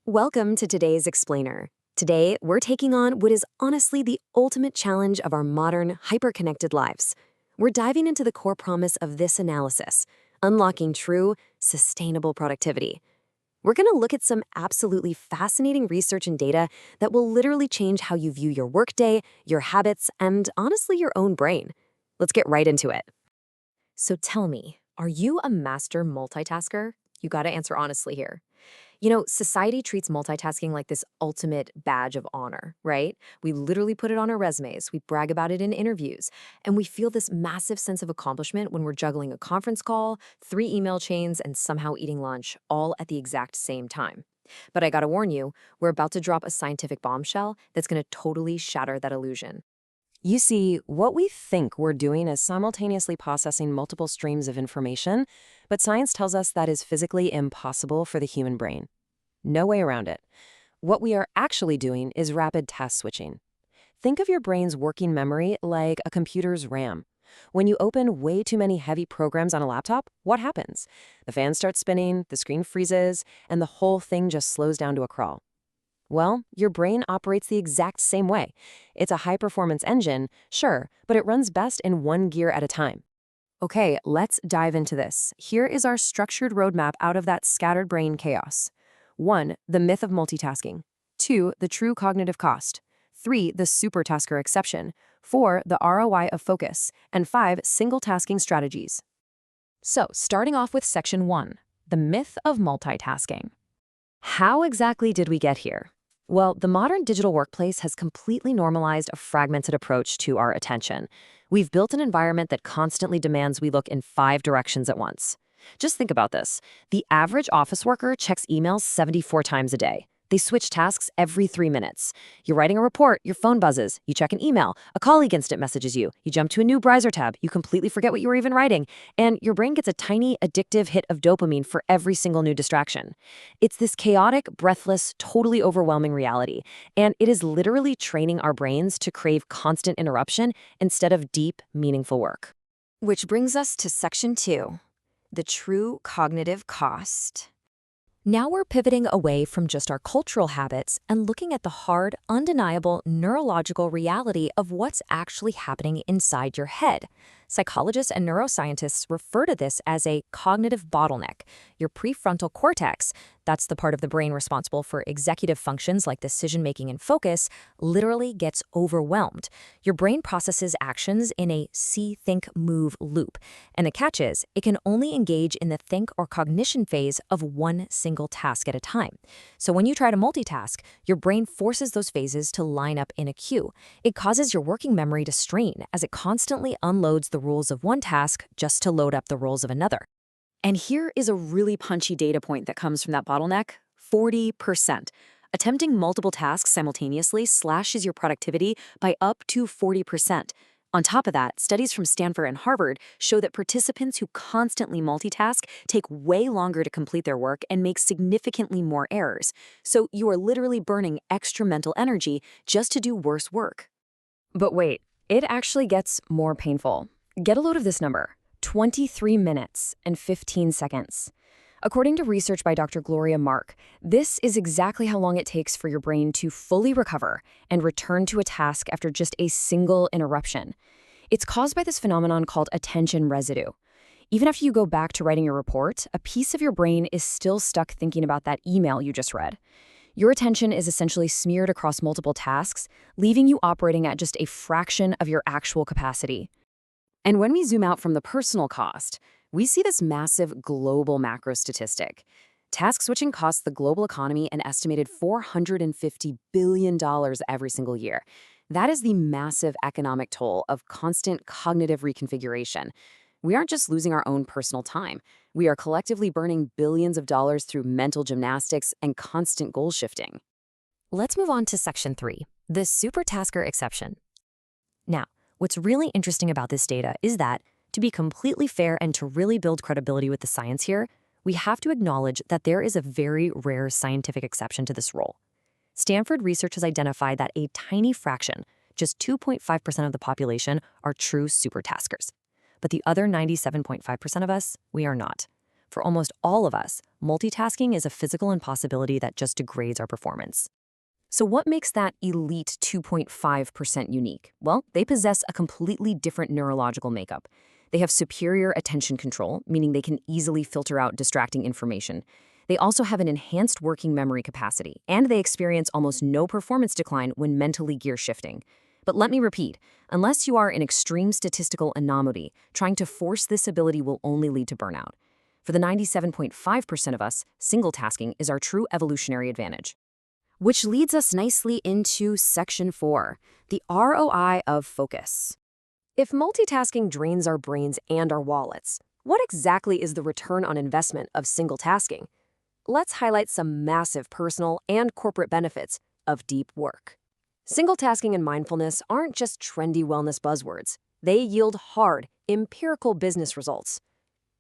Welcome to today's Explainer. Today, we're taking on what is honestly the ultimate challenge of our modern, hyper-connected lives. We're diving into the core promise of this analysis, unlocking true, sustainable productivity. We're going to look at some absolutely fascinating research and data that will literally change how you view your workday, your habits, and honestly, your own brain. Let's get right into it. So tell me, are you a master multitasker? You got to answer honestly here. Society treats multitasking like this ultimate badge of honor, right? We literally put it on our resumes, we brag about it in interviews, and we feel this massive sense of accomplishment when we're juggling a conference call, 3 email chains, and somehow eating lunch, all at the exact same time. But I gotta warn you, we're about to drop a scientific bombshell that's gonna totally shatter that illusion. You see, what we think we're doing is simultaneously processing multiple streams of information, but science tells us that is physically impossible for the human brain. No way around it. What we are actually doing is rapid task switching. Think of your brain's working memory like a computer's RAM. When you open way too many heavy programs on a laptop, what happens? The fan starts spinning, the screen freezes, and the whole thing just slows down to a crawl. Well, your brain operates the exact same way. It's a high-performance engine, sure, but it runs best in one gear at a time. Okay, let's dive into this. Here is our structured roadmap out of that scattered brain chaos. 1. The myth of multitasking. 2. The true cognitive cost. 3. The supertasker exception. 4. The ROI of focus. And 5. Single tasking strategies. So, starting off with Section 1, the myth of multitasking. How exactly did we get here? Well, the modern digital workplace has completely normalized a fragmented approach to our attention. We've built an environment that constantly demands we look in 5 directions at once. Just think about this. The average office worker checks emails 74 times a day. They switch tasks every 3 minutes. You're writing a report, your phone buzzes. You check an email, a colleague instant messages you. You jump to a new browser tab, you completely forget what you were even writing, and your brain gets a tiny, addictive hit of dopamine for every single new distraction. It's this chaotic, breathless, totally overwhelming reality, and it is literally training our brains to crave constant interruption instead of deep, meaningful work. Which brings us to Section 2, the true cognitive cost. Now we're pivoting away from just our cultural habits and looking at the hard, undeniable neurological reality of what's actually happening inside your head. Psychologists and neuroscientists refer to this as a cognitive bottleneck. Your prefrontal cortex, that's the part of the brain responsible for executive functions like decision-making and focus, literally gets overwhelmed. Your brain processes actions in a see, think, move loop. And the catch is, it can only engage in the think or cognition phase of one single task at a time. So when you try to multitask, your brain forces those phases to line up in a queue. It causes your working memory to strain as it constantly unloads the rules of one task just to load up the rules of another. And here is a really punchy data point that comes from that bottleneck: 40%. Attempting multiple tasks simultaneously slashes your productivity by up to 40%. On top of that, studies from Stanford and Harvard show that participants who constantly multitask take way longer to complete their work and make significantly more errors. So you are literally burning extra mental energy just to do worse work. But wait, it actually gets more painful. Get a load of this number: 23 minutes and 15 seconds. According to research by Dr. Gloria Mark, this is exactly how long it takes for your brain to fully recover and return to a task after just a single interruption. It's caused by this phenomenon called attention residue. Even after you go back to writing your report, a piece of your brain is still stuck thinking about that email you just read. Your attention is essentially smeared across multiple tasks, leaving you operating at just a fraction of your actual capacity. And when we zoom out from the personal cost, we see this massive global macro statistic. Task switching costs the global economy an estimated $450 billion every single year. That is the massive economic toll of constant cognitive reconfiguration. We aren't just losing our own personal time. We are collectively burning billions of dollars through mental gymnastics and constant goal shifting. Let's move on to Section 3, the supertasker exception. Now, what's really interesting about this data is that, to be completely fair and to really build credibility with the science here, we have to acknowledge that there is a very rare scientific exception to this rule. Stanford research has identified that a tiny fraction, just 2.5% of the population, are true supertaskers. But the other 97.5% of us, we are not. For almost all of us, multitasking is a physical impossibility that just degrades our performance. So what makes that elite 2.5% unique? Well, they possess a completely different neurological makeup. They have superior attention control, meaning they can easily filter out distracting information. They also have an enhanced working memory capacity, and they experience almost no performance decline when mentally gear shifting. But let me repeat, unless you are an extreme statistical anomaly, trying to force this ability will only lead to burnout. For the 97.5% of us, single tasking is our true evolutionary advantage. Which leads us nicely into Section 4, the ROI of focus. If multitasking drains our brains and our wallets, what exactly is the return on investment of single tasking? Let's highlight some massive personal and corporate benefits of deep work. Single tasking and mindfulness aren't just trendy wellness buzzwords. They yield hard, empirical business results.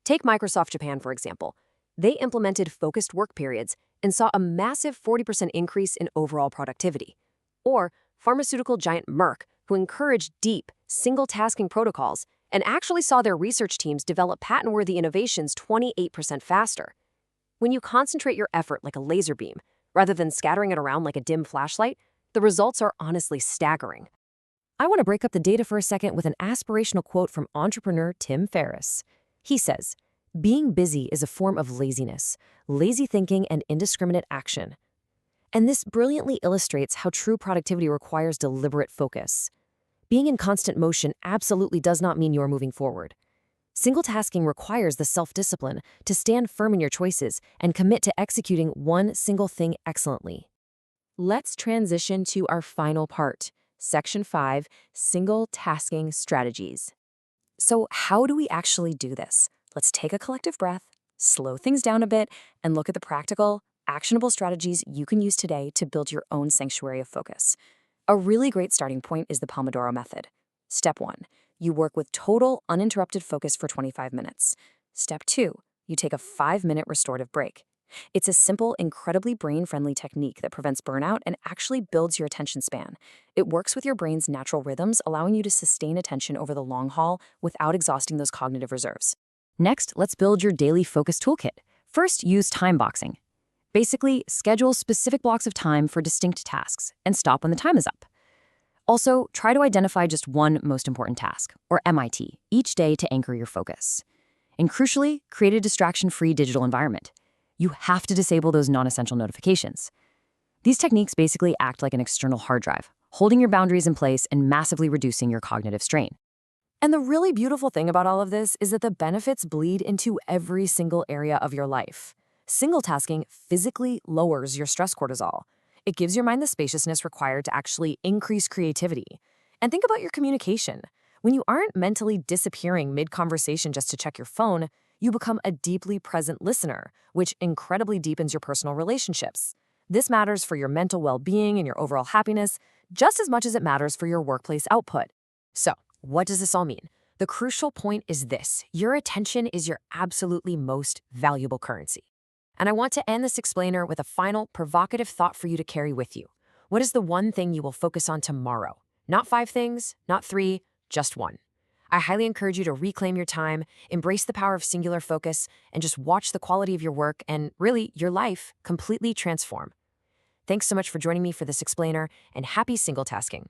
Take Microsoft Japan, for example. They implemented focused work periods and saw a massive 40% increase in overall productivity. Or pharmaceutical giant Merck, who encouraged deep, single-tasking protocols and actually saw their research teams develop patent-worthy innovations 28% faster. When you concentrate your effort like a laser beam, rather than scattering it around like a dim flashlight, the results are honestly staggering. I want to break up the data for a second with an aspirational quote from entrepreneur Tim Ferriss. He says, "Being busy is a form of laziness, lazy thinking and indiscriminate action." And this brilliantly illustrates how true productivity requires deliberate focus. Being in constant motion absolutely does not mean you are moving forward. Single tasking requires the self-discipline to stand firm in your choices and commit to executing one single thing excellently. Let's transition to our final part, Section 5, Single Tasking Strategies. So how do we actually do this? Let's take a collective breath, slow things down a bit, and look at the practical, actionable strategies you can use today to build your own sanctuary of focus. A really great starting point is the Pomodoro method. Step 1, you work with total uninterrupted focus for 25 minutes. Step 2, you take a 5-minute restorative break. It's a simple, incredibly brain-friendly technique that prevents burnout and actually builds your attention span. It works with your brain's natural rhythms, allowing you to sustain attention over the long haul without exhausting those cognitive reserves. Next, let's build your daily focus toolkit. First, use time boxing. Basically, schedule specific blocks of time for distinct tasks and stop when the time is up. Also, try to identify just one most important task, or MIT, each day to anchor your focus. And crucially, create a distraction-free digital environment. You have to disable those non-essential notifications. These techniques basically act like an external hard drive, holding your boundaries in place and massively reducing your cognitive strain. And the really beautiful thing about all of this is that the benefits bleed into every single area of your life. Single tasking physically lowers your stress cortisol. It gives your mind the spaciousness required to actually increase creativity. And think about your communication. When you aren't mentally disappearing mid-conversation just to check your phone, you become a deeply present listener, which incredibly deepens your personal relationships. This matters for your mental well-being and your overall happiness, just as much as it matters for your workplace output. So, what does this all mean? The crucial point is this: your attention is your absolutely most valuable currency. And I want to end this explainer with a final provocative thought for you to carry with you. What is the one thing you will focus on tomorrow? Not 5 things, not 3, just 1. I highly encourage you to reclaim your time, embrace the power of singular focus, and just watch the quality of your work and, really, your life completely transform. Thanks so much for joining me for this explainer, and happy single tasking.